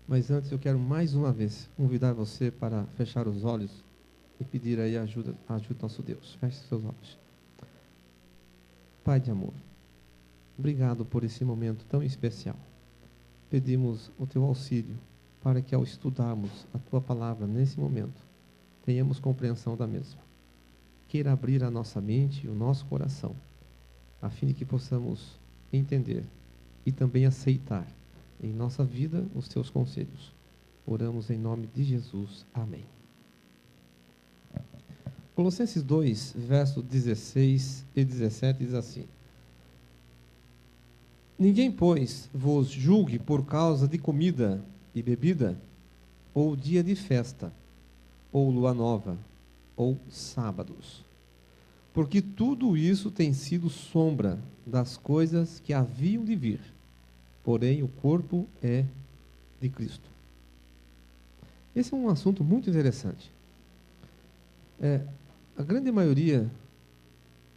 Mas antes eu quero mais uma vez convidar você para fechar os olhos e pedir aí ajuda do nosso Deus. Feche seus olhos. Pai de amor, obrigado por esse momento tão especial. Pedimos o teu auxílio para que ao estudarmos a tua palavra nesse momento, tenhamos compreensão da mesma. Queira abrir a nossa mente e o nosso coração, a fim de que possamos entender e também aceitar em nossa vida os teus conselhos. Oramos em nome de Jesus. Amém. Colossenses 2, versos 16 e 17 diz assim: Ninguém, pois, vos julgue por causa de comida e bebida, ou dia de festa, ou lua nova, ou sábados. Porque tudo isso tem sido sombra das coisas que haviam de vir, porém o corpo é de Cristo. Esse é um assunto muito interessante. A grande maioria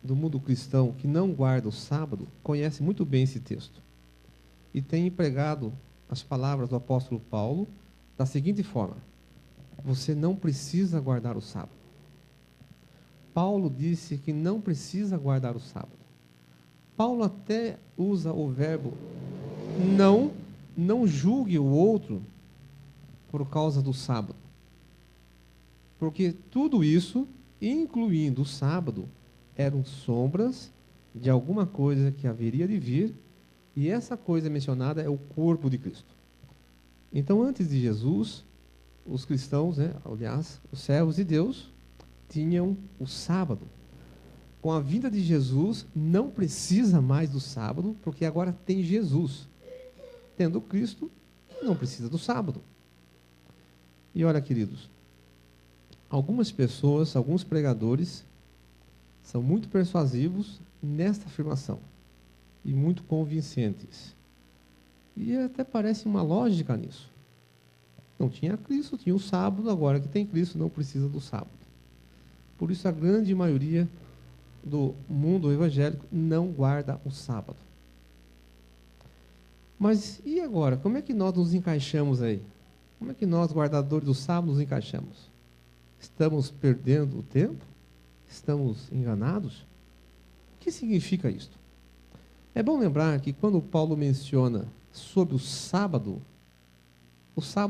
do mundo cristão que não guarda o sábado conhece muito bem esse texto e tem empregado as palavras do apóstolo Paulo da seguinte forma: você não precisa guardar o sábado. Paulo disse que não precisa guardar o sábado. Paulo até usa o verbo não julgue o outro por causa do sábado. Porque tudo isso, incluindo o sábado, eram sombras de alguma coisa que haveria de vir, e essa coisa mencionada é o corpo de Cristo. Então, antes de Jesus, os cristãos, aliás, os servos de Deus, tinham o sábado. Com a vinda de Jesus, não precisa mais do sábado, porque agora tem Jesus. Tendo Cristo, não precisa do sábado. E olha, queridos, algumas pessoas, alguns pregadores, são muito persuasivos nesta afirmação e muito convincentes. E até parece uma lógica nisso. Não tinha Cristo, tinha o sábado, agora que tem Cristo, não precisa do sábado. Por isso a grande maioria do mundo evangélico não guarda o sábado. Mas e agora? Como é que nós nos encaixamos aí? Como é que nós, guardadores do sábado, nos encaixamos? Estamos perdendo o tempo? Estamos enganados? O que significa isto? É bom lembrar que quando Paulo menciona sobre o sábado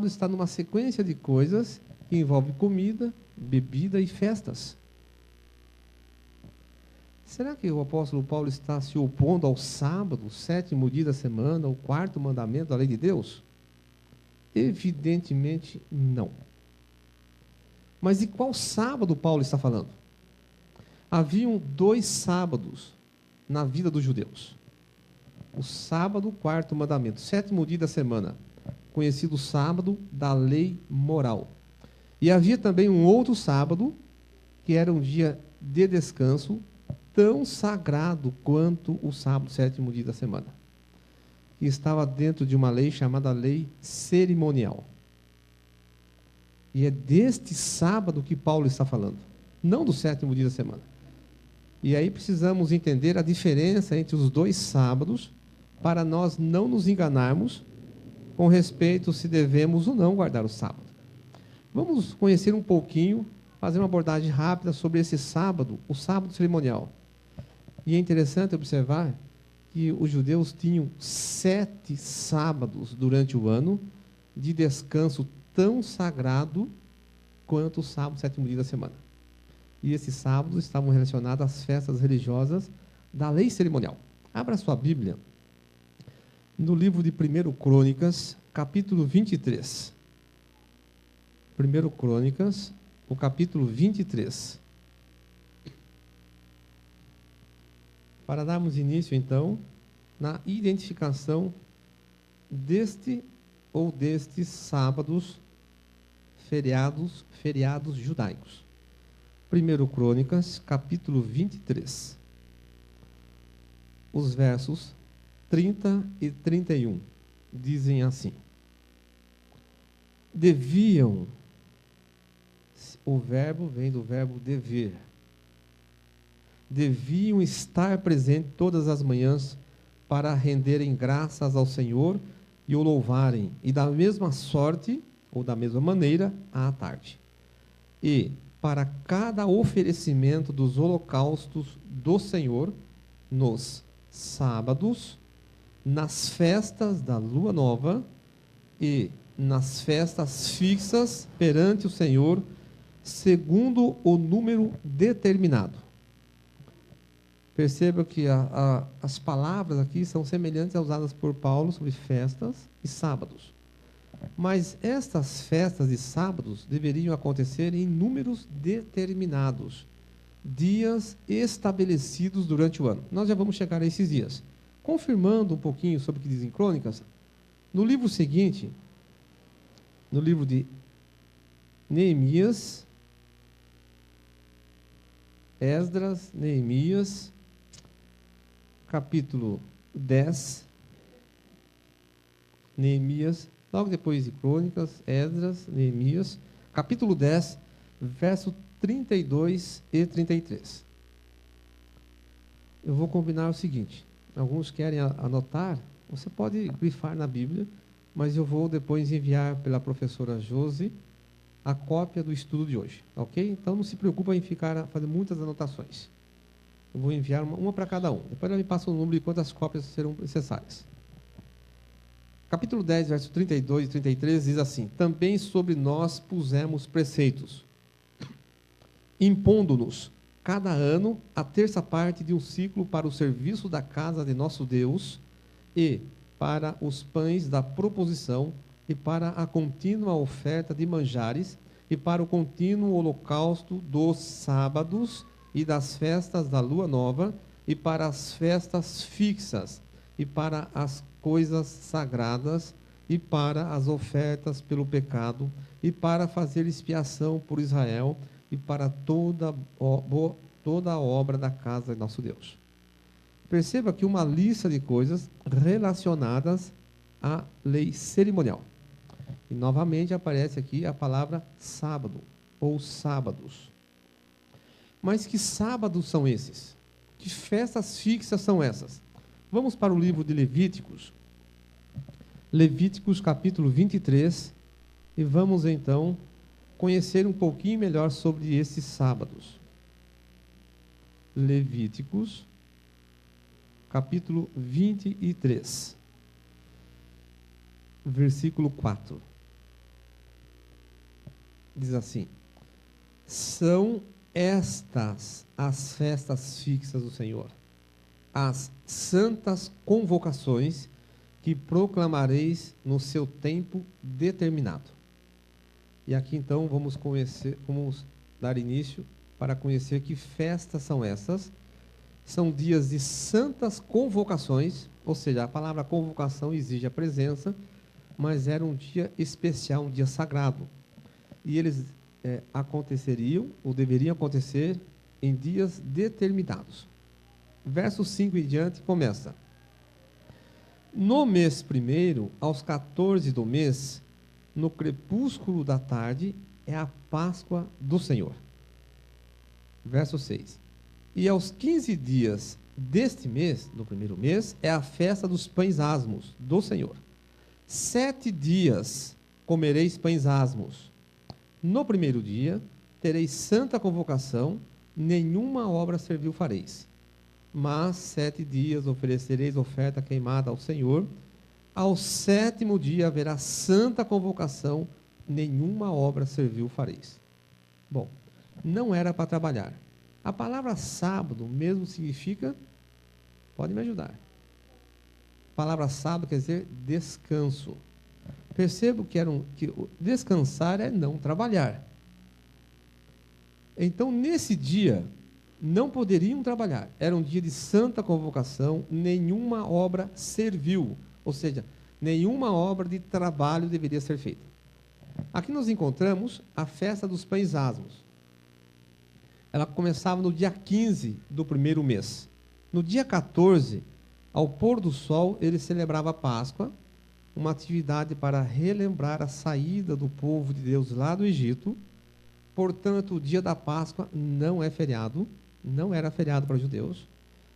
está numa sequência de coisas que envolve comida, bebida e festas. Será que o apóstolo Paulo está se opondo ao sábado, o 7º dia da semana, o 4º mandamento da lei de Deus? Evidentemente não. Mas de qual sábado Paulo está falando? Haviam 2 sábados na vida dos judeus. O sábado, 4º mandamento, 7º dia da semana, conhecido sábado da lei moral. E havia também um outro sábado, que era um dia de descanso, tão sagrado quanto o sábado, 7º dia da semana. Que estava dentro de uma lei chamada lei cerimonial. E é deste sábado que Paulo está falando, não do 7º dia da semana. E aí precisamos entender a diferença entre os 2 sábados, para nós não nos enganarmos com respeito se devemos ou não guardar o sábado. Vamos conhecer um pouquinho, fazer uma abordagem rápida sobre esse sábado, o sábado cerimonial. E é interessante observar que os judeus tinham 7 sábados durante o ano de descanso tão sagrado quanto o sábado, 7º dia da semana. E esses sábados estavam relacionados às festas religiosas da lei cerimonial. Abra sua Bíblia no livro de 1 Crônicas, capítulo 23. 1 Crônicas, o capítulo 23. Para darmos início, então, na identificação deste ou destes sábados, feriados judaicos. 1 Crônicas, capítulo 23. Os versos 30 e 31 dizem assim: deviam, o verbo vem do verbo dever, deviam estar presentes todas as manhãs para renderem graças ao Senhor e o louvarem, e da mesma sorte, ou da mesma maneira, à tarde. E para cada oferecimento dos holocaustos do Senhor, nos sábados, nas festas da lua nova e nas festas fixas perante o Senhor, segundo o número determinado. Perceba que as palavras aqui são semelhantes às usadas por Paulo sobre festas e sábados. Mas estas festas e sábados deveriam acontecer em números determinados, dias estabelecidos durante o ano. Nós já vamos chegar a esses dias. Confirmando um pouquinho sobre o que diz em Crônicas, no livro seguinte, no livro de Neemias, Esdras, Neemias, capítulo 10, Neemias, logo depois de Crônicas, Esdras, Neemias, capítulo 10, verso 32 e 33. Eu vou combinar o seguinte, alguns querem anotar, você pode grifar na Bíblia, mas eu vou depois enviar pela professora Josi a cópia do estudo de hoje, ok? Então não se preocupe em fazer muitas anotações. Eu vou enviar uma para cada um. Depois ela me passa o número de quantas cópias serão necessárias. Capítulo 10, verso 32 e 33 diz assim: também sobre nós pusemos preceitos, impondo-nos cada ano a terça parte de um ciclo para o serviço da casa de nosso Deus e para os pães da proposição e para a contínua oferta de manjares e para o contínuo holocausto dos sábados e das festas da lua nova e para as festas fixas e para as coisas sagradas e para as ofertas pelo pecado e para fazer expiação por Israel e para toda a obra da casa de nosso Deus. Perceba aqui uma lista de coisas relacionadas à lei cerimonial. E novamente aparece aqui a palavra sábado, ou sábados. Mas que sábados são esses? Que festas fixas são essas? Vamos para o livro de Levíticos. Levíticos capítulo 23. E vamos então conhecer um pouquinho melhor sobre esses sábados. Levíticos capítulo 23. Versículo 4. Diz assim: são estas as festas fixas do Senhor, as santas convocações que proclamareis no seu tempo determinado. E aqui então vamos dar início para conhecer que festas são essas. São dias de santas convocações, ou seja, a palavra convocação exige a presença, mas era um dia especial, um dia sagrado. E eles aconteceriam, ou deveriam acontecer, em dias determinados. Verso 5 em diante começa: no mês primeiro, aos 14 do mês, no crepúsculo da tarde, é a Páscoa do Senhor. Verso 6. E aos 15 dias deste mês, no primeiro mês, é a festa dos pães asmos do Senhor. 7 dias comereis pães asmos. No primeiro dia, tereis santa convocação, nenhuma obra servil fareis. Mas 7 dias oferecereis oferta queimada ao Senhor. Ao 7º dia haverá santa convocação, nenhuma obra servil fareis. Bom, não era para trabalhar. A palavra sábado mesmo significa, pode me ajudar. A palavra sábado quer dizer descanso. Percebo que descansar é não trabalhar. Então, nesse dia, não poderiam trabalhar. Era um dia de santa convocação, nenhuma obra servil. Ou seja, nenhuma obra de trabalho deveria ser feita. Aqui nós encontramos a festa dos pães asmos. Ela começava no dia 15 do primeiro mês. No dia 14, ao pôr do sol, ele celebrava a Páscoa, uma atividade para relembrar a saída do povo de Deus lá do Egito. Portanto, o dia da Páscoa não é feriado, não era feriado para os judeus,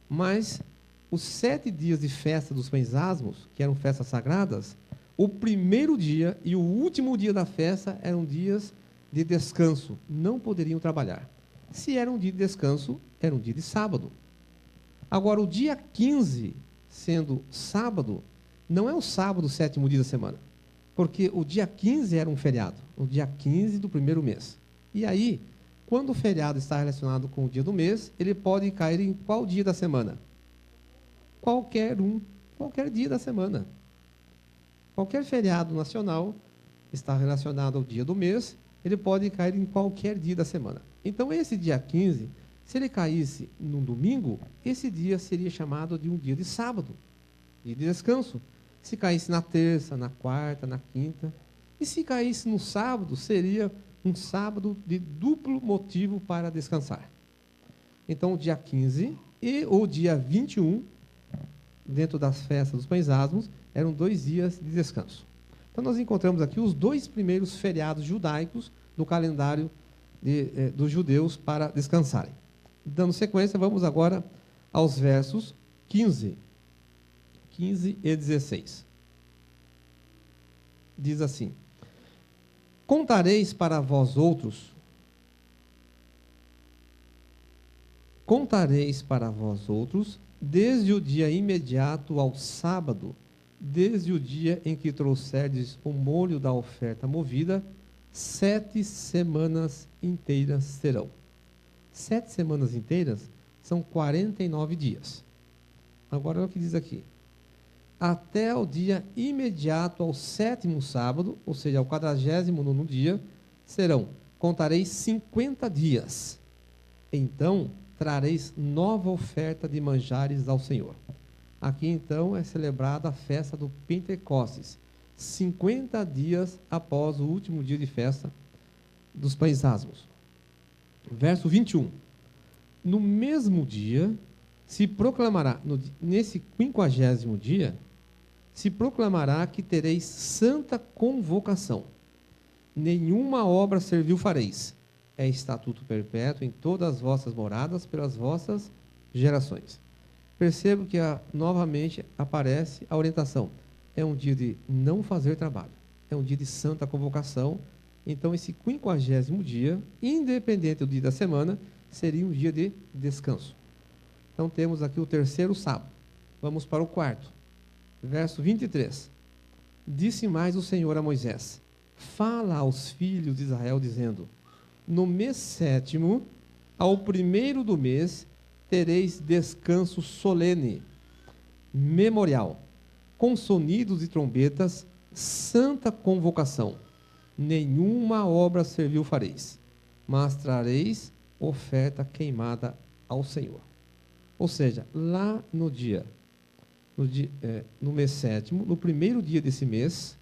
mas os 7 dias de festa dos pães asmos, que eram festas sagradas, o primeiro dia e o último dia da festa eram dias de descanso, não poderiam trabalhar. Se era um dia de descanso, era um dia de sábado. Agora, o dia 15, sendo sábado, não é o sábado, o sétimo dia da semana, porque o dia 15 era um feriado, o dia 15 do primeiro mês. E aí, quando o feriado está relacionado com o dia do mês, ele pode cair em qual dia da semana? Qualquer dia da semana. Qualquer feriado nacional está relacionado ao dia do mês, ele pode cair em qualquer dia da semana. Então, esse dia 15, se ele caísse num domingo, esse dia seria chamado de um dia de sábado, dia de descanso. Se caísse na terça, na quarta, na quinta. E se caísse no sábado, seria um sábado de duplo motivo para descansar. Então, o dia 15 e o dia 21, dentro das festas dos pães asmos, eram 2 dias de descanso. Então, nós encontramos aqui os 2 primeiros feriados judaicos do calendário dos judeus para descansarem. Dando sequência, vamos agora aos versos 15 e 16. Diz assim: Contareis para vós outros, desde o dia imediato ao sábado, desde o dia em que trouxerdes o molho da oferta movida, 7 semanas inteiras serão. 7 semanas inteiras são 49 dias. Agora, olha o que diz aqui. Até o dia imediato ao 7º sábado, ou seja, ao 49º dia, contareis 50 dias. Então, trareis nova oferta de manjares ao Senhor. Aqui, então, é celebrada a festa do Pentecostes, 50 dias após o último dia de festa dos pães asmos. Verso 21. No mesmo dia, se proclamará, nesse 50º dia, se proclamará que tereis santa convocação. Nenhuma obra servil fareis. É estatuto perpétuo em todas as vossas moradas, pelas vossas gerações. Percebo que novamente aparece a orientação. É um dia de não fazer trabalho. É um dia de santa convocação. Então, esse 50º dia, independente do dia da semana, seria um dia de descanso. Então, temos aqui o 3º sábado. Vamos para o 4º. Verso 23. Disse mais o Senhor a Moisés: Fala aos filhos de Israel, dizendo: No mês 7º, ao 1º do mês, tereis descanso solene, memorial, com sonidos e trombetas, santa convocação. Nenhuma obra servil fareis, mas trareis oferta queimada ao Senhor. Ou seja, lá no mês 7º, no 1º dia desse mês,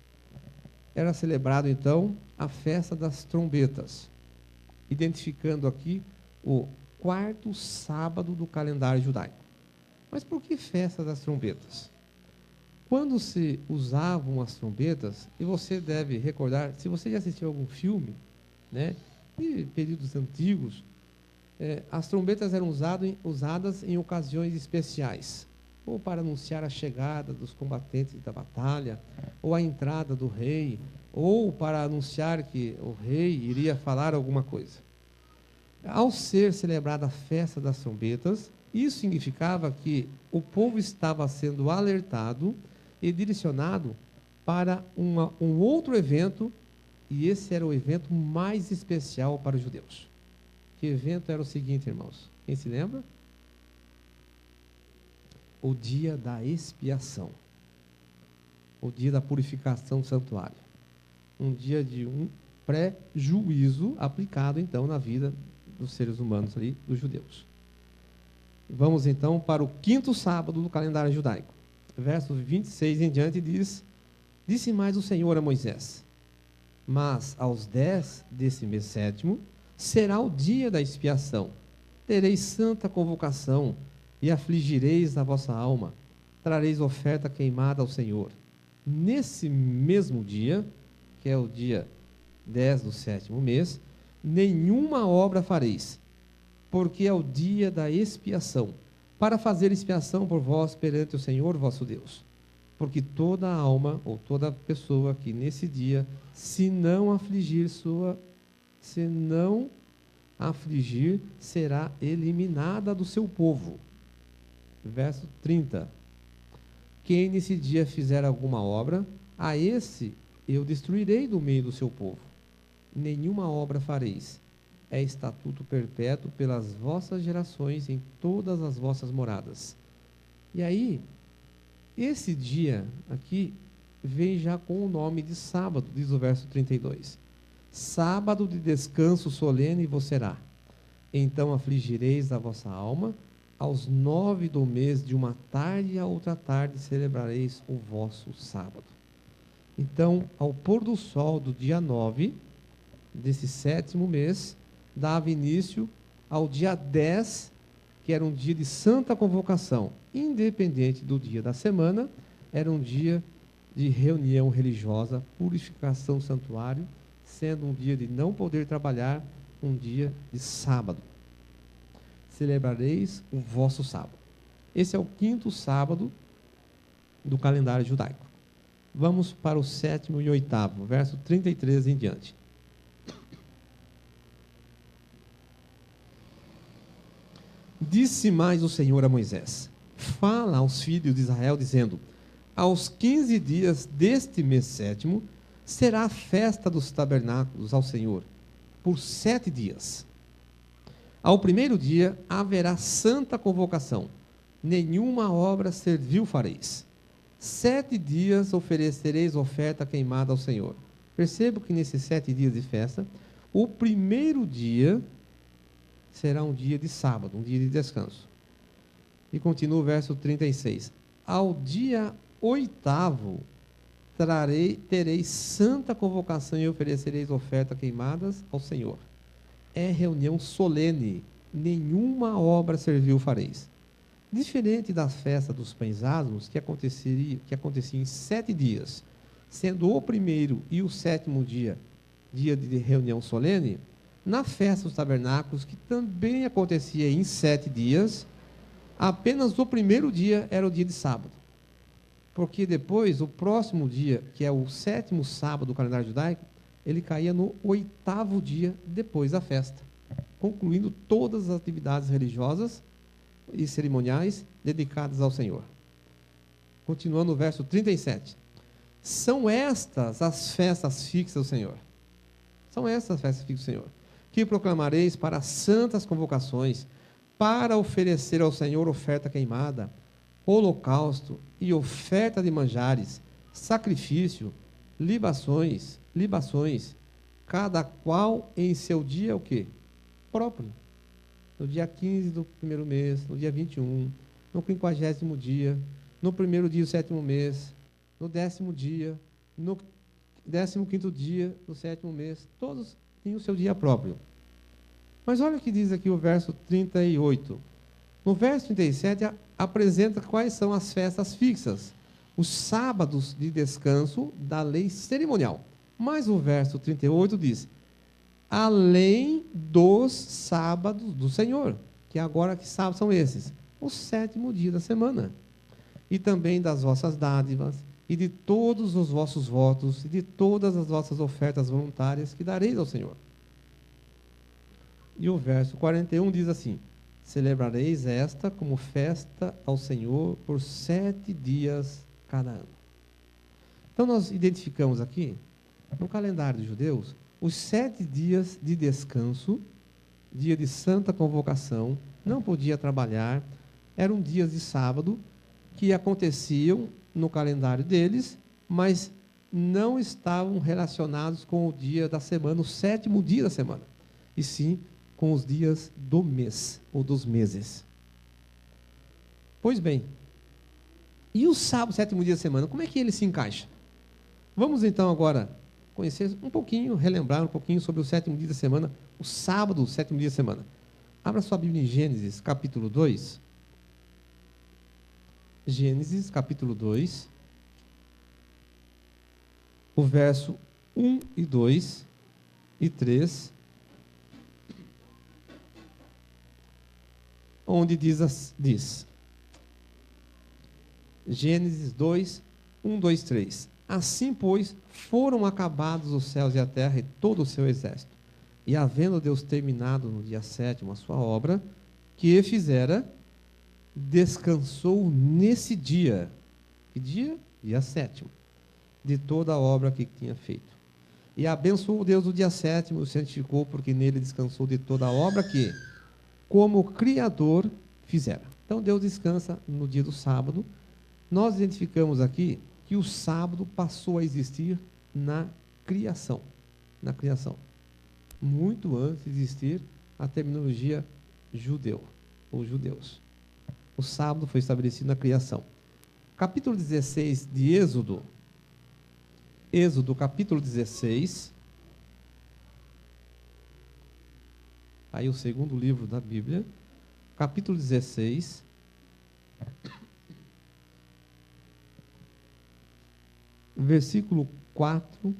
era celebrado então a festa das trombetas, identificando aqui o 4º sábado do calendário judaico. Mas por que festa das trombetas? Quando se usavam as trombetas, e você deve recordar, se você já assistiu algum filme, né, de períodos antigos, as trombetas eram usadas em ocasiões especiais, ou para anunciar a chegada dos combatentes da batalha, ou a entrada do rei, ou para anunciar que o rei iria falar alguma coisa. Ao ser celebrada a festa das trombetas, isso significava que o povo estava sendo alertado e direcionado para um outro evento, e esse era o evento mais especial para os judeus. Que evento era o seguinte, irmãos? Quem se lembra? O dia da expiação. O dia da purificação do santuário. Um dia de um pré-juízo aplicado, então, na vida dos seres humanos ali, dos judeus. Vamos, então, para o 5º sábado do calendário judaico. Versos 26 em diante diz: Disse mais o Senhor a Moisés: Mas aos 10 desse mês 7º, será o dia da expiação. Tereis santa convocação, e afligireis a vossa alma. Trareis oferta queimada ao Senhor. Nesse mesmo dia, que é o dia 10 do 7º mês, nenhuma obra fareis, porque é o dia da expiação, para fazer expiação por vós perante o Senhor vosso Deus. Porque toda alma ou toda pessoa que nesse dia, se não afligir, será eliminada do seu povo. Verso 30. Quem nesse dia fizer alguma obra, a esse eu destruirei do meio do seu povo. Nenhuma obra fareis. É estatuto perpétuo pelas vossas gerações em todas as vossas moradas. E aí, esse dia aqui vem já com o nome de sábado, diz o verso 32. Sábado de descanso solene vos será. Então afligireis a vossa alma, aos 9 do mês, de uma tarde a outra tarde, celebrareis o vosso sábado. Então, ao pôr do sol do dia 9, desse 7º mês, dava início ao dia 10, que era um dia de santa convocação. Independente do dia da semana, era um dia de reunião religiosa, purificação do santuário, sendo um dia de não poder trabalhar, um dia de sábado. Celebrareis o vosso sábado. Esse é o 5º sábado do calendário judaico. Vamos para o 7º e 8º, verso 33 em diante. Disse mais o Senhor a Moisés: fala aos filhos de Israel, dizendo: aos 15 dias deste mês 7º, será a festa dos tabernáculos ao Senhor, por 7 dias. Ao primeiro dia haverá santa convocação, nenhuma obra servil fareis. 7 dias oferecereis oferta queimada ao Senhor. Percebo que nesses 7 dias de festa, o primeiro dia será um dia de sábado, um dia de descanso. E continua o verso 36. Ao dia 8º, tereis santa convocação e oferecereis oferta queimadas ao Senhor. É reunião solene, nenhuma obra servil fareis. Diferente das festas dos pães asmos, que acontecia em 7 dias, sendo o primeiro e o 7º dia, dia de reunião solene, na festa dos tabernáculos, que também acontecia em 7 dias, apenas o primeiro dia era o dia de sábado. Porque depois, o próximo dia, que é o 7º sábado do calendário judaico, ele caía no 8º dia depois da festa, concluindo todas as atividades religiosas e cerimoniais dedicadas ao Senhor. Continuando o verso 37. São estas as festas fixas do Senhor. São estas as festas fixas do Senhor, que proclamareis para santas convocações, para oferecer ao Senhor oferta queimada, holocausto e oferta de manjares, sacrifício, libações, cada qual em seu dia o quê? Próprio. No dia 15 do primeiro mês, no dia 21, no 50º dia, no primeiro dia do 7º mês, no 10º dia, no 15º dia do 7º mês, todos tinham o seu dia próprio. Mas olha o que diz aqui o verso 38. No verso 37, apresenta quais são as festas fixas, os sábados de descanso da lei cerimonial. Mas o verso 38 diz: além dos sábados do Senhor, que agora que sábados são esses? O 7º dia da semana. E também das vossas dádivas, e de todos os vossos votos, e de todas as vossas ofertas voluntárias que dareis ao Senhor. E o verso 41 diz assim: celebrareis esta como festa ao Senhor por 7 dias cada ano. Então nós identificamos aqui, no calendário dos judeus, os 7 dias de descanso, dia de santa convocação, não podia trabalhar, eram dias de sábado que aconteciam no calendário deles, mas não estavam relacionados com o dia da semana, o 7º dia da semana, e sim com os dias do mês, ou dos meses. Pois bem, e o sábado, 7º dia da semana, como é que ele se encaixa? Vamos então agora conhecer um pouquinho, relembrar um pouquinho sobre o 7º dia da semana, o sábado, o 7º dia da semana. Abra sua Bíblia em Gênesis, capítulo 2. Gênesis, capítulo 2. O verso 1 e 2 e 3. Onde diz: Gênesis 2, 1, 2, 3. Assim, pois, foram acabados os céus e a terra e todo o seu exército. E havendo Deus terminado no dia 7º a sua obra, que fizera, descansou nesse dia. Que dia? Dia 7º. De toda a obra que tinha feito. E abençoou Deus o dia 7º, o santificou, porque nele descansou de toda a obra que, como Criador, fizera. Então Deus descansa no dia do sábado. Nós identificamos aqui que o sábado passou a existir na criação. Na criação. Muito antes de existir a terminologia judeu, ou judeus. O sábado foi estabelecido na criação. Capítulo 16 de Êxodo. Êxodo, capítulo 16. Aí o segundo livro da Bíblia. Capítulo 16. Versículo 4.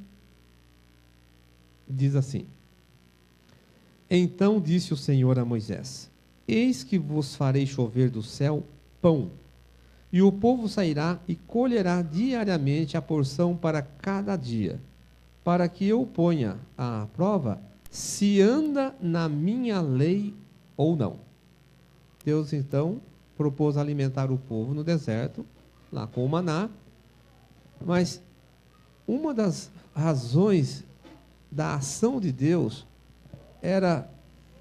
Diz assim: Então disse o Senhor a Moisés: Eis que vos farei chover do céu pão, e o povo sairá e colherá diariamente a porção para cada dia, para que eu ponha à prova se anda na minha lei ou não. Deus então propôs alimentar o povo no deserto, lá com o maná, mas uma das razões da ação de Deus era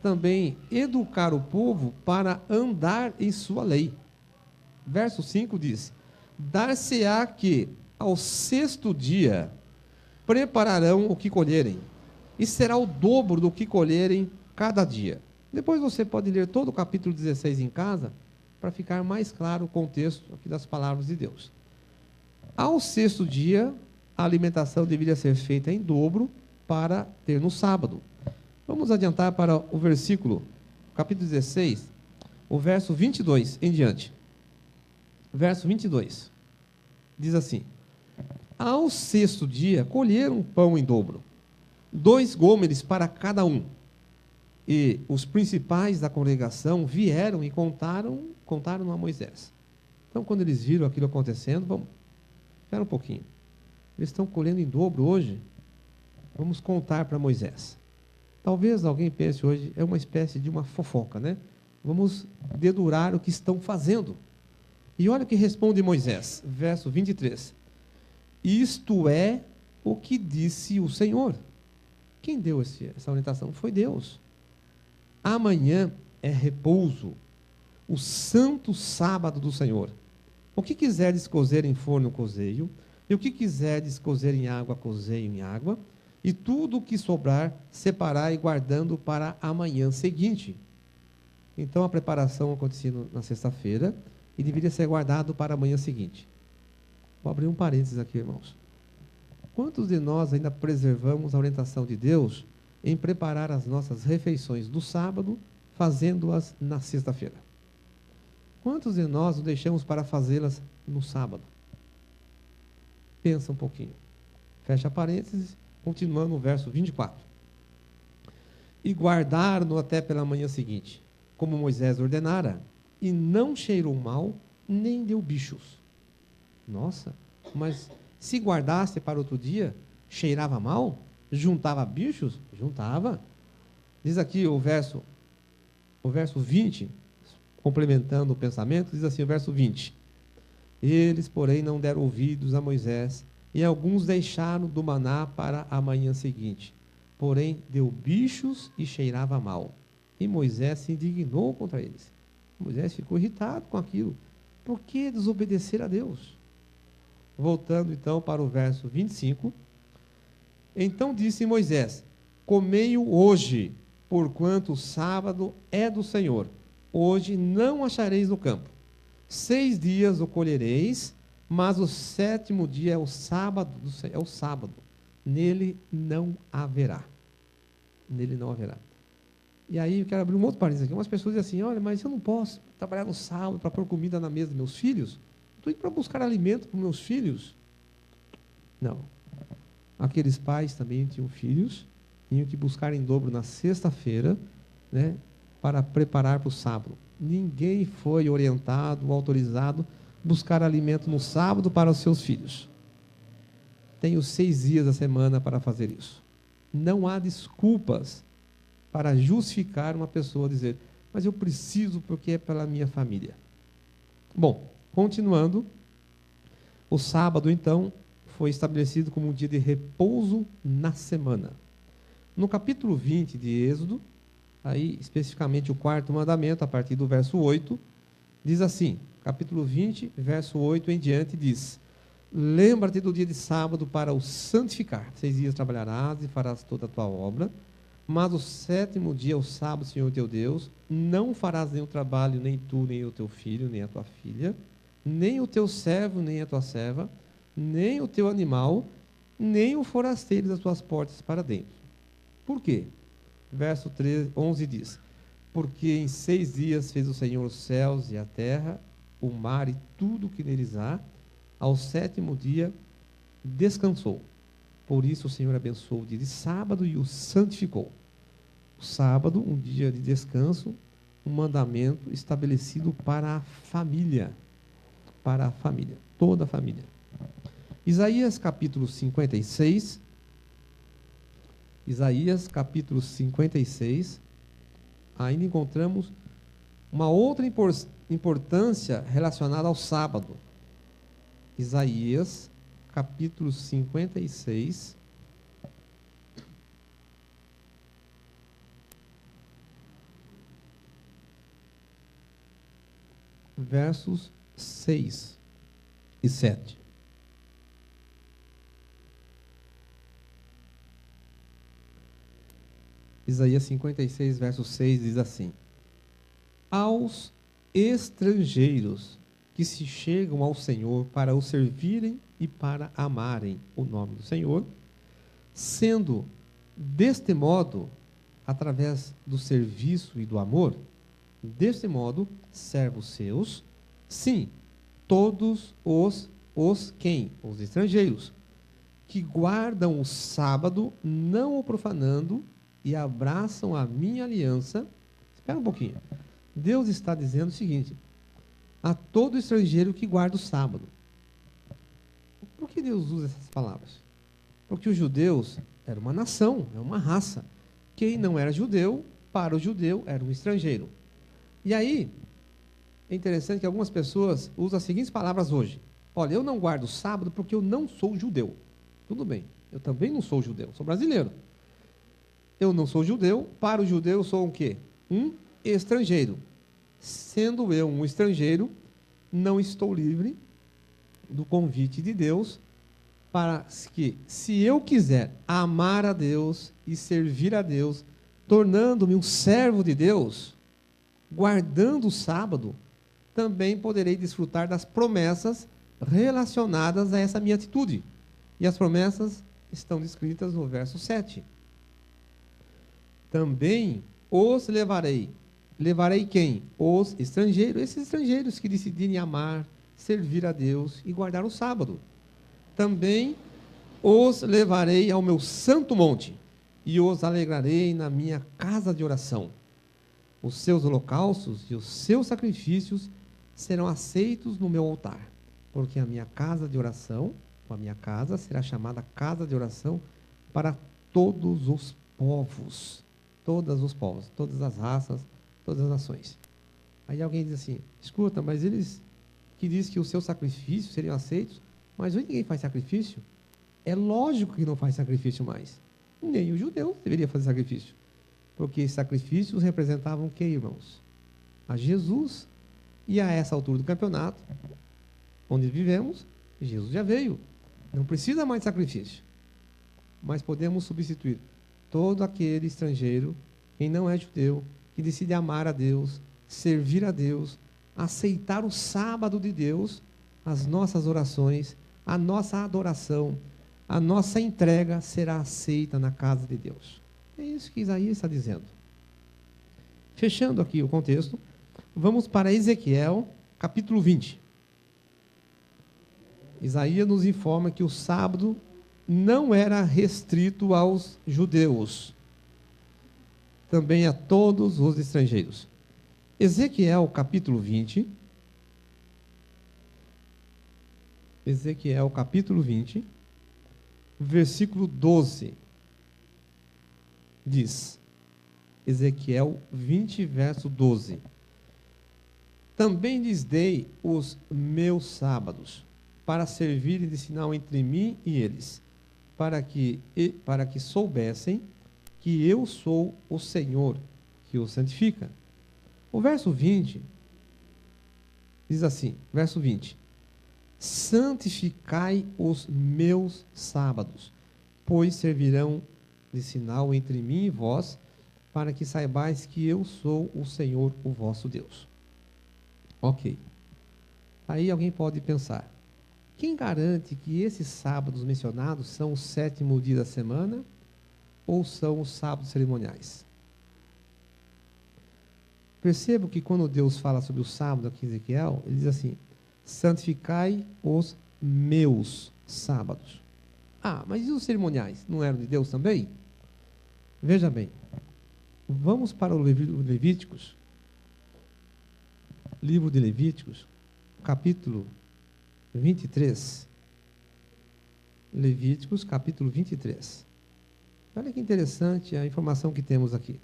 também educar o povo para andar em sua lei. Verso 5 diz: Dar-se-á que ao 6º dia prepararão o que colherem, e será o dobro do que colherem cada dia. Depois você pode ler todo o capítulo 16 em casa, para ficar mais claro o contexto aqui das palavras de Deus. Ao 6º dia, a alimentação deveria ser feita em dobro para ter no sábado. Vamos adiantar para o versículo, capítulo 16, o verso 22 em diante. Verso 22, diz assim: Ao 6º dia, colheram pão em dobro, 2 gômeres para cada um. E os principais da congregação vieram e contaram a Moisés. Então, quando eles viram aquilo acontecendo, espera um pouquinho. Eles estão colhendo em dobro hoje? Vamos contar para Moisés. Talvez alguém pense hoje, é uma espécie de uma fofoca, né? Vamos dedurar o que estão fazendo. E olha o que responde Moisés, verso 23. Isto é o que disse o Senhor. Quem deu essa orientação? Foi Deus. Amanhã é repouso, o santo sábado do Senhor. O que quiserdes cozer em forno, cozeio, e o que quiserdes cozer em água, cozeio em água, e tudo o que sobrar, separai, guardando para a manhã seguinte. Então a preparação acontecia na sexta-feira, e deveria ser guardado para a manhã seguinte. Vou abrir um parênteses aqui, irmãos. Quantos de nós ainda preservamos a orientação de Deus em preparar as nossas refeições do sábado, fazendo-as na sexta-feira? Quantos de nós o deixamos para fazê-las no sábado? Pensa um pouquinho. Fecha parênteses, continuando no verso 24. E guardaram-no até pela manhã seguinte, como Moisés ordenara, e não cheirou mal, nem deu bichos. Nossa, mas se guardasse para outro dia, cheirava mal? Juntava bichos? Juntava. Diz aqui o verso 20, complementando o pensamento, diz assim o verso 20. Eles, porém, não deram ouvidos a Moisés, e alguns deixaram do maná para a manhã seguinte. Porém, deu bichos e cheirava mal. E Moisés se indignou contra eles. Moisés ficou irritado com aquilo. Por que desobedecer a Deus? Voltando então para o verso 25. Então disse Moisés: Comei-o hoje, porquanto o sábado é do Senhor. Hoje não achareis no campo. 6 dias o colhereis, mas o 7º dia é o sábado do Senhor, é o sábado. Nele não haverá. Nele não haverá. E aí eu quero abrir um outro parênteses aqui. Umas pessoas dizem assim: olha, mas eu não posso trabalhar no sábado para pôr comida na mesa dos meus filhos? Estou indo para buscar alimento para os meus filhos. Não. Aqueles pais também tinham filhos, tinham que buscar em dobro na sexta-feira, né, para preparar para o sábado. Ninguém foi orientado, autorizado a buscar alimento no sábado para os seus filhos. tenho 6 dias da semana para fazer isso. Não há desculpas para justificar uma pessoa dizer, mas eu preciso porque é pela minha família. Bom, continuando, o sábado, então, foi estabelecido como um dia de repouso na semana. No capítulo 20 de Êxodo, aí especificamente o 4º mandamento, a partir do verso 8, diz assim, capítulo 20, verso 8 em diante, diz, lembra-te do dia de sábado para o santificar. 6 dias trabalharás e farás toda a tua obra, mas o 7º dia é o sábado, Senhor teu Deus, não farás nenhum trabalho, nem tu, nem o teu filho, nem a tua filha, nem o teu servo, nem a tua serva, nem o teu animal, nem o forasteiro das tuas portas para dentro. Por quê? Verso 11 diz, porque em 6 dias fez o Senhor os céus e a terra, o mar e tudo o que neles há, ao 7º dia descansou. Por isso o Senhor abençoou o dia de sábado e o santificou. O sábado, um dia de descanso, um mandamento estabelecido para a família, toda a família. Isaías capítulo 56, ainda encontramos uma outra importância relacionada ao sábado. Isaías capítulo 56, versos 6 e 7. Isaías 56, verso 6 diz assim: aos estrangeiros que se chegam ao Senhor para o servirem e para amarem o nome do Senhor, sendo deste modo, através do serviço e do amor, deste modo, servos seus, sim, todos os estrangeiros, que guardam o sábado, não o profanando, e abraçam a minha aliança. Espera um pouquinho. Deus está dizendo o seguinte: a todo estrangeiro que guarda o sábado. Por que Deus usa essas palavras? Porque os judeus eram uma nação, é uma raça. Quem não era judeu, para o judeu, era um estrangeiro. E aí, é interessante que algumas pessoas usam as seguintes palavras hoje: olha, eu não guardo o sábado porque eu não sou judeu. Tudo bem, eu também não sou judeu, sou brasileiro. Eu não sou judeu, para o judeu eu sou um quê? Um estrangeiro. Sendo eu um estrangeiro, não estou livre do convite de Deus para que, se eu quiser amar a Deus e servir a Deus, tornando-me um servo de Deus, guardando o sábado, também poderei desfrutar das promessas relacionadas a essa minha atitude. E as promessas estão descritas no verso 7. Também os levarei. Levarei quem? Os estrangeiros. Esses estrangeiros que decidirem amar, servir a Deus e guardar o sábado. Também os levarei ao meu santo monte e os alegrarei na minha casa de oração. Os seus holocaustos e os seus sacrifícios serão aceitos no meu altar, porque a minha casa de oração, a minha casa será chamada casa de oração para todos os povos. Todos os povos, todas as raças, todas as nações. Aí alguém diz assim: escuta, mas eles que dizem que os seus sacrifícios seriam aceitos, mas hoje ninguém faz sacrifício. É lógico que não faz sacrifício mais. Nem o judeu deveria fazer sacrifício. Porque sacrifícios representavam o que, irmãos? A Jesus. E a essa altura do campeonato, onde vivemos, Jesus já veio. Não precisa mais de sacrifício. Mas podemos substituir todo aquele estrangeiro, quem não é judeu, que decide amar a Deus, servir a Deus, aceitar o sábado de Deus, as nossas orações, a nossa adoração, a nossa entrega será aceita na casa de Deus. É isso que Isaías está dizendo. Fechando aqui o contexto, vamos para Ezequiel, capítulo 20. Isaías nos informa que o sábado não era restrito aos judeus, também a todos os estrangeiros. Ezequiel capítulo 20. Ezequiel capítulo 20, Versículo 12 diz, Ezequiel 20, verso 12: Também lhes dei os meus sábados, para servirem de sinal entre mim e eles, para que soubessem que eu sou o Senhor, que os santifica. O verso 20 diz assim, verso 20: Santificai os meus sábados, pois servirão de sinal entre mim e vós, para que saibais que eu sou o Senhor, o vosso Deus. Ok. Aí alguém pode pensar, quem garante que esses sábados mencionados são o 7º dia da semana ou são os sábados cerimoniais? Percebo que quando Deus fala sobre o sábado aqui em Ezequiel, ele diz assim, santificai os meus sábados. Ah, mas e os cerimoniais? Não eram de Deus também? Veja bem, vamos para o Levíticos, livro de Levíticos, capítulo 23. Levíticos, capítulo 23. Olha que interessante a informação que temos aqui.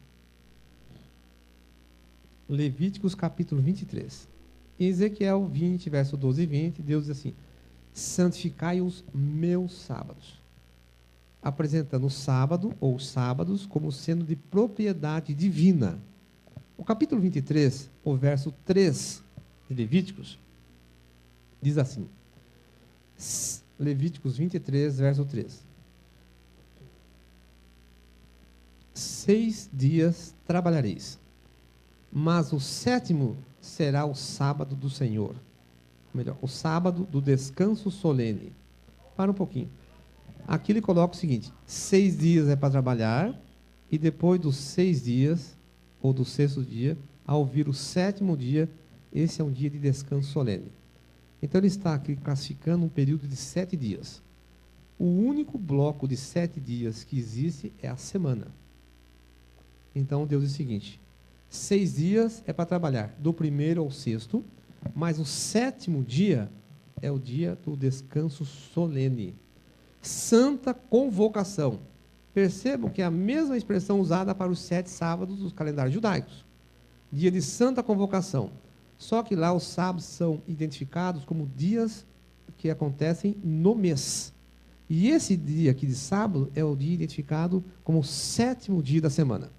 Levíticos, capítulo 23. Em Ezequiel 20, verso 12 e 20, Deus diz assim, santificai os meus sábados, apresentando o sábado ou os sábados como sendo de propriedade divina. O capítulo 23, o verso 3 de Levíticos, diz assim, Levíticos 23, verso 3. 6 dias trabalhareis, mas o 7º será o sábado do Senhor. Ou melhor, o sábado do descanso solene. Para um pouquinho. Aqui ele coloca o seguinte, 6 dias é para trabalhar, e depois dos 6 dias, ou do 6º dia, ao vir o 7º dia, esse é um dia de descanso solene. Então ele está aqui classificando um período de 7 dias. O único bloco de 7 dias que existe é a semana. Então Deus diz o seguinte, 6 dias é para trabalhar, do 1º ao 6º, mas o 7º dia é o dia do descanso solene. Santa convocação. Percebam que é a mesma expressão usada para os 7 sábados dos calendários judaicos. Dia de santa convocação. Só que lá os sábados são identificados como dias que acontecem no mês. E esse dia aqui de sábado é o dia identificado como o 7º dia da semana.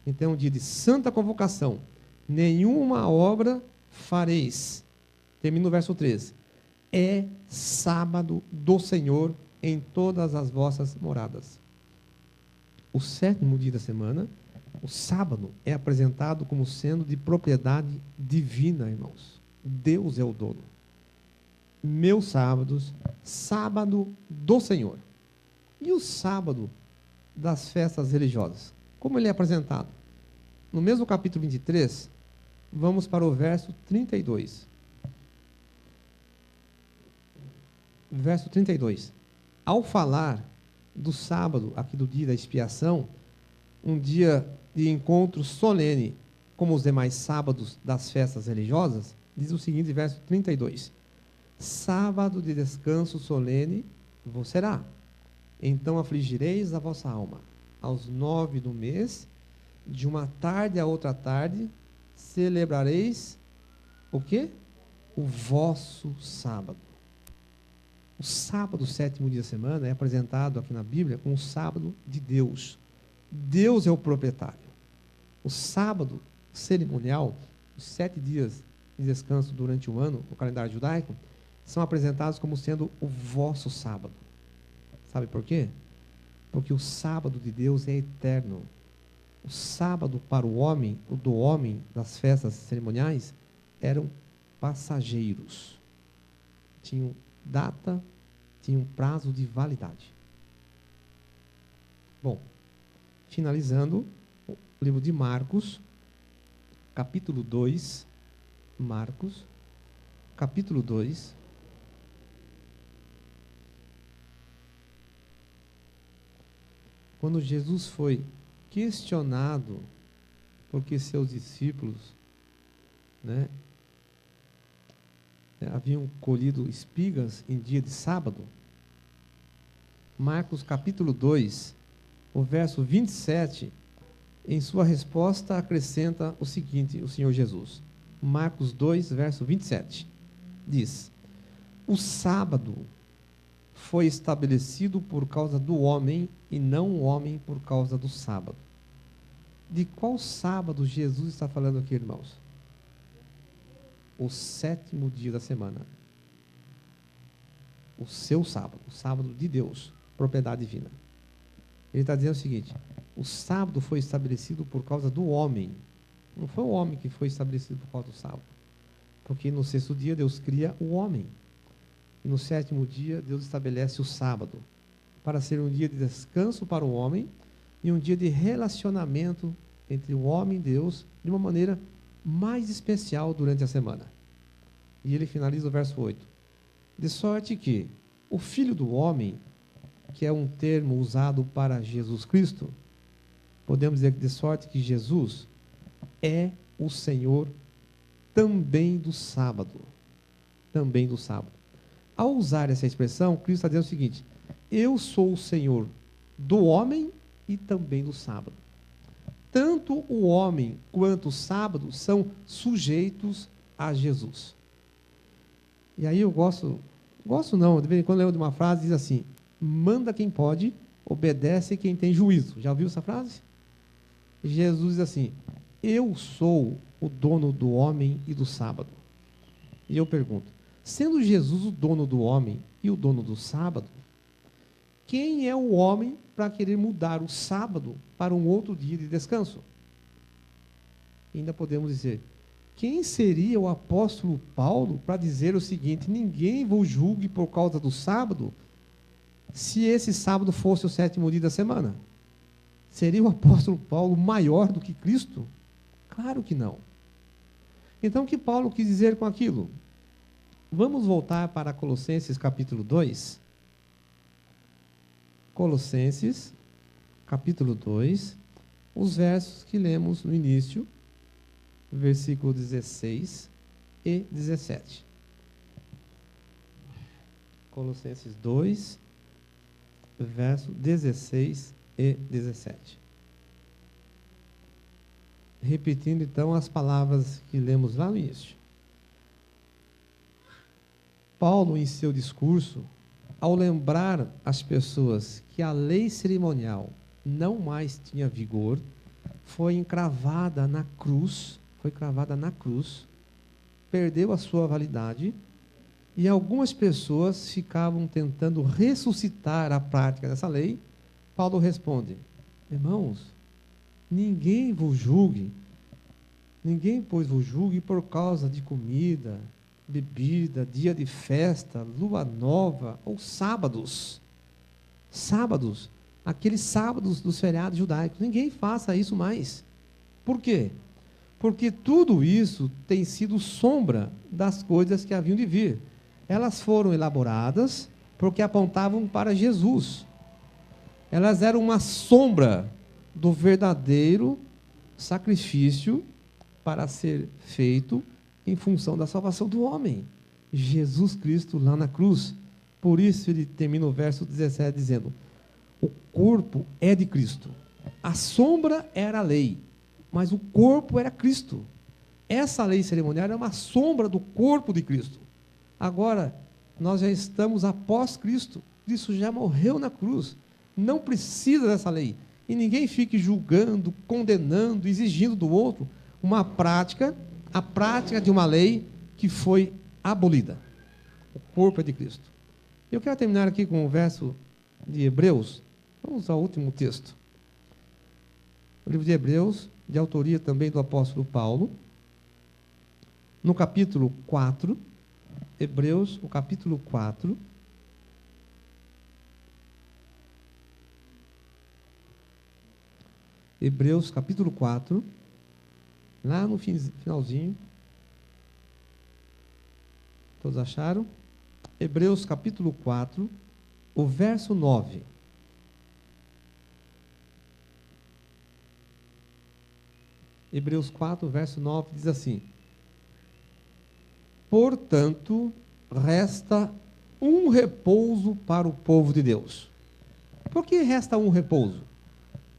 Então, o dia de santa convocação. Nenhuma obra fareis. Termina no verso 13. É sábado do Senhor em todas as vossas moradas. O 7º dia da semana, o sábado, é apresentado como sendo de propriedade divina, irmãos. Deus é o dono. Meus sábados, sábado do Senhor. E o sábado das festas religiosas? Como ele é apresentado? No mesmo capítulo 23, vamos para o verso 32. Verso 32. Ao falar do sábado, aqui do dia da expiação, um dia de encontro solene, como os demais sábados das festas religiosas, diz o seguinte, verso 32. Sábado de descanso solene vos será. Então afligireis a vossa alma. Aos 9 do mês, de uma tarde a outra tarde, celebrareis o quê? O vosso sábado. O sábado, 7º dia da semana, é apresentado aqui na Bíblia como o sábado de Deus. Deus é o proprietário. O sábado cerimonial, os 7 dias de descanso durante o ano, no calendário judaico, são apresentados como sendo o vosso sábado. Sabe por quê? Porque o sábado de Deus é eterno. O sábado para o homem, o do homem das festas cerimoniais, eram passageiros. Tinham data, tinham prazo de validade. Bom, finalizando, o livro de Marcos, capítulo 2, Marcos, capítulo 2, quando Jesus foi questionado porque seus discípulos, haviam colhido espigas em dia de sábado, Marcos capítulo 2, o verso 27, em sua resposta acrescenta o seguinte, o Senhor Jesus. Marcos 2, verso 27, diz: o sábado foi estabelecido por causa do homem e não o homem por causa do sábado. De qual sábado Jesus está falando aqui, irmãos? O 7º dia da semana. O seu sábado, o sábado de Deus, propriedade divina. Ele está dizendo o seguinte: o sábado foi estabelecido por causa do homem. Não foi o homem que foi estabelecido por causa do sábado. Porque no 6º dia Deus cria o homem. E no 7º dia Deus estabelece o sábado, para ser um dia de descanso para o homem e um dia de relacionamento entre o homem e Deus, de uma maneira mais especial durante a semana. E ele finaliza o verso 8. De sorte que o Filho do Homem, que é um termo usado para Jesus Cristo, podemos dizer que de sorte que Jesus é o Senhor também do sábado. Também do sábado. Ao usar essa expressão, Cristo está dizendo o seguinte: eu sou o Senhor do homem e também do sábado. Tanto o homem quanto o sábado são sujeitos a Jesus. E aí eu gosto não, de vez em quando eu lembro de uma frase que diz assim: manda quem pode, obedece quem tem juízo. Já ouviu essa frase? Jesus diz assim: eu sou o dono do homem e do sábado. E eu pergunto, sendo Jesus o dono do homem e o dono do sábado, quem é o homem para querer mudar o sábado para um outro dia de descanso? E ainda podemos dizer, quem seria o apóstolo Paulo para dizer o seguinte: ninguém vos julgue por causa do sábado, se esse sábado fosse o 7º dia da semana? Seria o apóstolo Paulo maior do que Cristo? Claro que não. Então, o que Paulo quis dizer com aquilo? Vamos voltar para Colossenses capítulo 2. Colossenses capítulo 2, os versos que lemos no início, versículo 16 e 17. Colossenses 2, verso 16 e 17. Repetindo então as palavras que lemos lá no início. Paulo, em seu discurso, ao lembrar as pessoas que a lei cerimonial não mais tinha vigor, foi cravada na cruz, perdeu a sua validade, e algumas pessoas ficavam tentando ressuscitar a prática dessa lei. Paulo responde: irmãos, ninguém vos julgue, pois vos julgue por causa de comida, bebida, dia de festa, lua nova ou sábados. Sábados, aqueles sábados dos feriados judaicos. Ninguém faça isso mais. Por quê? Porque tudo isso tem sido sombra das coisas que haviam de vir. Elas foram elaboradas porque apontavam para Jesus. Elas eram uma sombra do verdadeiro sacrifício para ser feito em função da salvação do homem. Jesus Cristo lá na cruz. Por isso ele termina o verso 17 dizendo: o corpo é de Cristo. A sombra era a lei, mas o corpo era Cristo. Essa lei cerimonial era uma sombra do corpo de Cristo. Agora, nós já estamos após Cristo. Cristo já morreu na cruz. Não precisa dessa lei. E ninguém fique julgando, condenando, exigindo do outro uma prática, a prática de uma lei que foi abolida. O corpo é de Cristo. Eu quero terminar aqui com o verso de Hebreus. Vamos ao último texto. O livro de Hebreus, de autoria também do apóstolo Paulo, no capítulo 4, Hebreus, o capítulo 4, Hebreus, capítulo 4, lá no finalzinho. Todos acharam? Hebreus, capítulo 4, o verso 9. Hebreus 4, verso 9, diz assim: portanto, resta um repouso para o povo de Deus. Por que resta um repouso?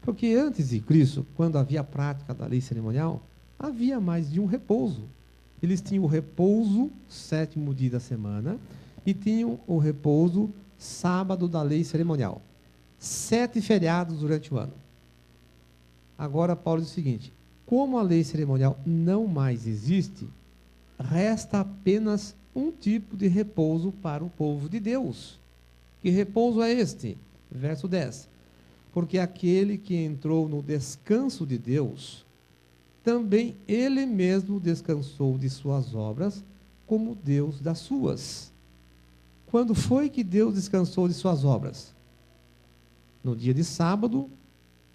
Porque antes de Cristo, quando havia a prática da lei cerimonial, havia mais de um repouso. Eles tinham o repouso, 7º dia da semana, e tinham o repouso, sábado da lei cerimonial. 7 feriados durante o ano. Agora, Paulo diz o seguinte: como a lei cerimonial não mais existe, resta apenas um tipo de repouso para o povo de Deus. Que repouso é este? Verso 10. Porque aquele que entrou no descanso de Deus, também ele mesmo descansou de suas obras, como Deus das suas. Quando foi que Deus descansou de suas obras? No dia de sábado,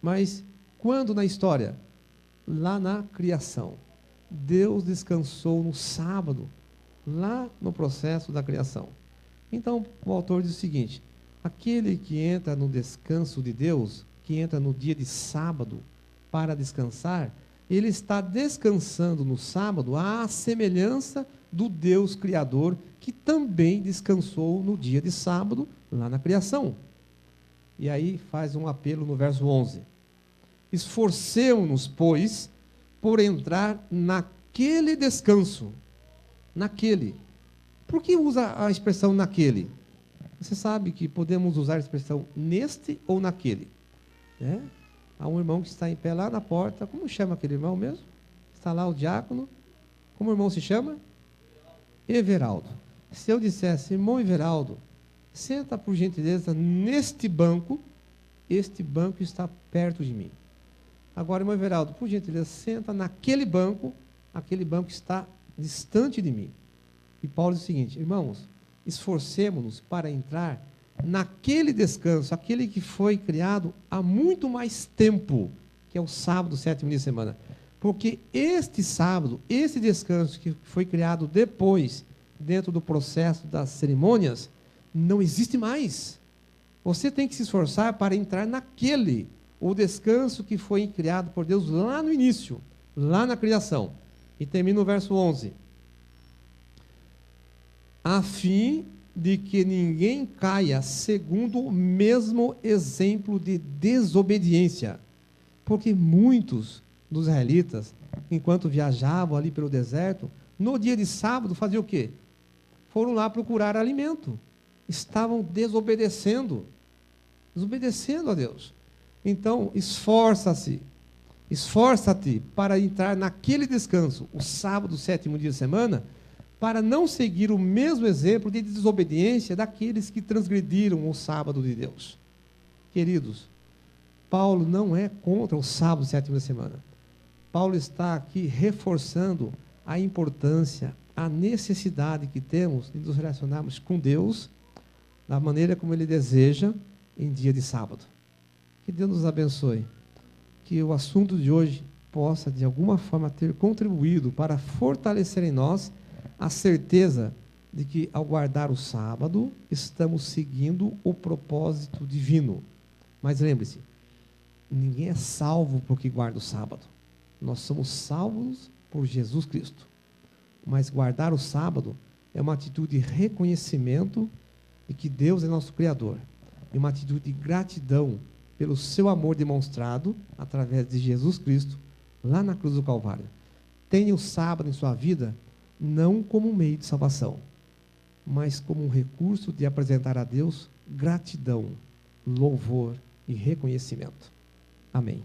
mas quando na história? Lá na criação. Deus descansou no sábado, lá no processo da criação. Então, o autor diz o seguinte: aquele que entra no descanso de Deus, que entra no dia de sábado para descansar, ele está descansando no sábado à semelhança do Deus Criador, que também descansou no dia de sábado, lá na criação. E aí faz um apelo no verso 11. Esforcemo-nos, pois, por entrar naquele descanso. Naquele. Por que usa a expressão naquele? Você sabe que podemos usar a expressão neste ou naquele. Né? Há um irmão que está em pé lá na porta. Como chama aquele irmão mesmo? Está lá o diácono. Como o irmão se chama? Everaldo. Se eu dissesse: irmão Everaldo, senta por gentileza neste banco, este banco está perto de mim. Agora, irmão Everaldo, por gentileza, senta naquele banco, aquele banco está distante de mim. E Paulo diz o seguinte: irmãos, esforcemo-nos para entrar naquele descanso, aquele que foi criado há muito mais tempo, que é o sábado, 7º dia de semana. Porque este sábado, esse descanso que foi criado depois, dentro do processo das cerimônias, não existe mais. Você tem que se esforçar para entrar naquele, o descanso que foi criado por Deus lá no início, lá na criação. E termina o verso 11. A fim de que ninguém caia segundo o mesmo exemplo de desobediência. Porque muitos dos israelitas, enquanto viajavam ali pelo deserto, no dia de sábado faziam o quê? Foram lá procurar alimento. Estavam desobedecendo a Deus. Então, esforça-te para entrar naquele descanso, o sábado, 7º dia de semana, para não seguir o mesmo exemplo de desobediência daqueles que transgrediram o sábado de Deus. Queridos, Paulo não é contra o sábado, 7º dia de semana. Paulo está aqui reforçando a importância, a necessidade que temos de nos relacionarmos com Deus da maneira como Ele deseja em dia de sábado. Que Deus nos abençoe. Que o assunto de hoje possa, de alguma forma, ter contribuído para fortalecer em nós a certeza de que, ao guardar o sábado, estamos seguindo o propósito divino. Mas lembre-se, ninguém é salvo porque guarda o sábado. Nós somos salvos por Jesus Cristo. Mas guardar o sábado é uma atitude de reconhecimento de que Deus é nosso Criador. E uma atitude de gratidão pelo seu amor demonstrado através de Jesus Cristo, lá na cruz do Calvário. Tenha o sábado em sua vida não como um meio de salvação, mas como um recurso de apresentar a Deus gratidão, louvor e reconhecimento. Amém.